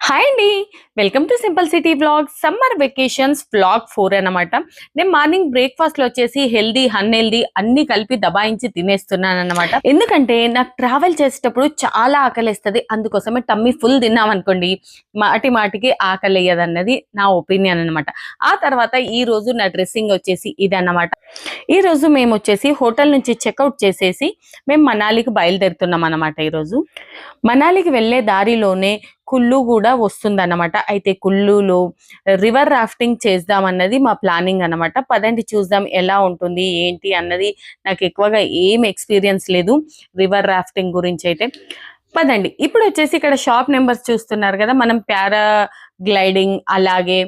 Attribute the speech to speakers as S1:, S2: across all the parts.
S1: Hi అండి. Welcome to simple city vlogs. Summer vacations vlog 4 అన్నమాట. నేను మార్నింగ్ బ్రేక్ఫాస్ట్లో వచ్చేసి హెల్దీ అన్హెల్దీ అన్ని కలిపి దబాయించి తినేస్తున్నాను అన్నమాట. ఎందుకంటే నాకు ట్రావెల్ చేసేటప్పుడు చాలా ఆకలిస్తుంది. అందుకోసమే టమ్మీ ఫుల్ తిన్నాం అనుకోండి మాటి మాటికి ఆకలి అన్నది నా ఒపీనియన్ అన్నమాట. ఆ తర్వాత ఈ రోజు నా డ్రెస్సింగ్ వచ్చేసి ఇదన్నమాట. ఈ రోజు మేము వచ్చేసి హోటల్ నుంచి చెక్అవుట్ చేసేసి మేము మనాలికి బయలుదేరుతున్నాం అన్నమాట. ఈరోజు మనాలికి వెళ్ళే దారిలోనే కుల్లు కూడా వస్తుందన్నమాట. అయితే కుల్లులో రివర్ రాఫ్టింగ్ చేద్దామన్నది మా ప్లానింగ్ అన్నమాట. పదండి చూద్దాం ఎలా ఉంటుంది ఏంటి అన్నది. నాకు ఎక్కువగా ఏం ఎక్స్పీరియన్స్ లేదు రివర్ రాఫ్టింగ్ గురించి అయితే. పదండి. ఇప్పుడు వచ్చేసి ఇక్కడ షాప్ నెంబర్స్ చూస్తున్నారు కదా, మనం పారా గ్లైడింగ్ అలాగే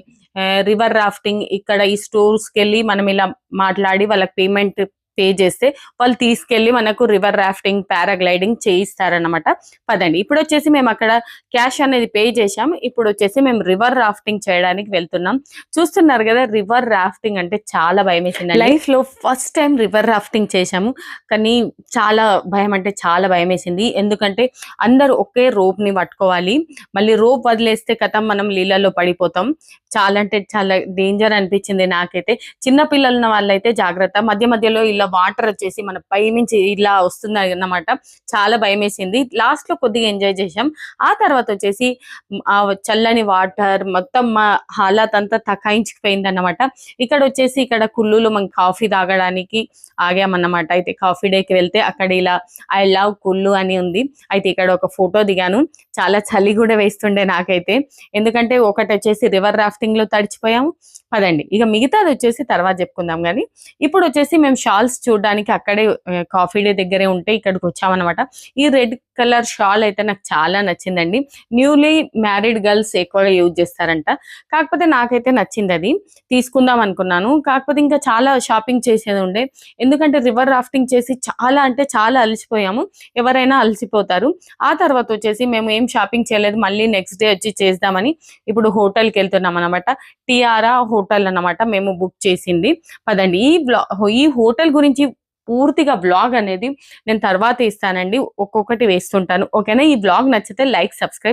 S1: రివర్ రాఫ్టింగ్ ఇక్కడ ఈ స్టోర్స్కి వెళ్ళి మనం ఇలా మాట్లాడి వాళ్ళకి పేమెంట్ పే చేస్తే వాళ్ళు తీసుకెళ్లి మనకు రివర్ రాఫ్టింగ్ పారాగ్లైడింగ్ చేయిస్తారనమాట. పదండి. ఇప్పుడు వచ్చేసి మేము అక్కడ క్యాష్ అనేది పే చేసాం. ఇప్పుడు వచ్చేసి మేము రివర్ రాఫ్టింగ్ చేయడానికి వెళ్తున్నాం. చూస్తున్నారు కదా, రివర్ రాఫ్టింగ్ అంటే చాలా భయం వేసింది. లైఫ్ లో ఫస్ట్ టైం రివర్ రాఫ్టింగ్ చేశాము, కానీ చాలా భయం అంటే చాలా భయం వేసింది. ఎందుకంటే అందరూ ఒకే రోప్ ని పట్టుకోవాలి, మళ్ళీ రోప్ వదిలేస్తే కథం మనం నీళ్ళలో పడిపోతాం. చాలా అంటే చాలా డేంజర్ అనిపించింది నాకైతే. చిన్న పిల్లలు ఉన్న వాళ్ళైతే జాగ్రత్త. మధ్య మధ్యలో ఇలా వాటర్ వచ్చేసి మన పై నుంచి ఇలా వస్తుంది అన్నమాట. చాలా భయం వేసింది. లాస్ట్ లో కొద్దిగా ఎంజాయ్ చేసాం. ఆ తర్వాత వచ్చేసి ఆ చల్లని వాటర్ మొత్తం మా హాలాత్ అంతా తకాయించిపోయింది అన్నమాట. ఇక్కడ వచ్చేసి ఇక్కడ కుల్లులో మనం కాఫీ తాగడానికి ఆగామన్నమాట. అయితే కాఫీ డేకి వెళ్తే అక్కడ ఇలా ఐ లవ్ కుల్లు అని ఉంది. అయితే ఇక్కడ ఒక ఫోటో దిగాను. చాలా చలి కూడా వేస్తుండే నాకైతే, ఎందుకంటే ఒకటి వచ్చేసి రివర్ రాఫ్టింగ్ లో తడిచిపోయాము. పదండి ఇక మిగతాది వచ్చేసి తర్వాత చెప్పుకుందాం. కానీ ఇప్పుడు వచ్చేసి మేము షాల్స్ చూడడానికి అక్కడే కాఫీ డే దగ్గరే ఉంటే ఇక్కడికి వచ్చామన్నమాట. ఈ రెడ్ కలర్ షాల్ అయితే నాకు చాలా నచ్చిందండి. న్యూలీ మ్యారీడ్ గర్ల్స్ ఎక్కువగా యూజ్ చేస్తారంట. కాకపోతే నాకైతే నచ్చింది, అది తీసుకుందాం అనుకున్నాను. కాకపోతే ఇంకా చాలా షాపింగ్ చేసేది ఉండే, ఎందుకంటే రివర్ రాఫ్టింగ్ చేసి చాలా అంటే చాలా అలసిపోయాము. ఎవరైనా అలసిపోతారు. ఆ తర్వాత వచ్చేసి మేము ఏం షాపింగ్ చేయలేదు, మళ్ళీ నెక్స్ట్ డే వచ్చి చేద్దామని ఇప్పుడు హోటల్కి వెళ్తున్నాం అనమాట. టిఆరా హోటల్ అన్నమాట మేము బుక్ చేసింది. పదండి ఈ హోటల్ గురించి పూర్తిగా బ్లాగ్ అనేది నేను తర్వాత ఇస్తానండి, ఒక్కొక్కటి వేస్తుంటాను. ఓకేనా? ఈ బ్లాగ్ నచ్చితే లైక్ సబ్స్క్రైబ్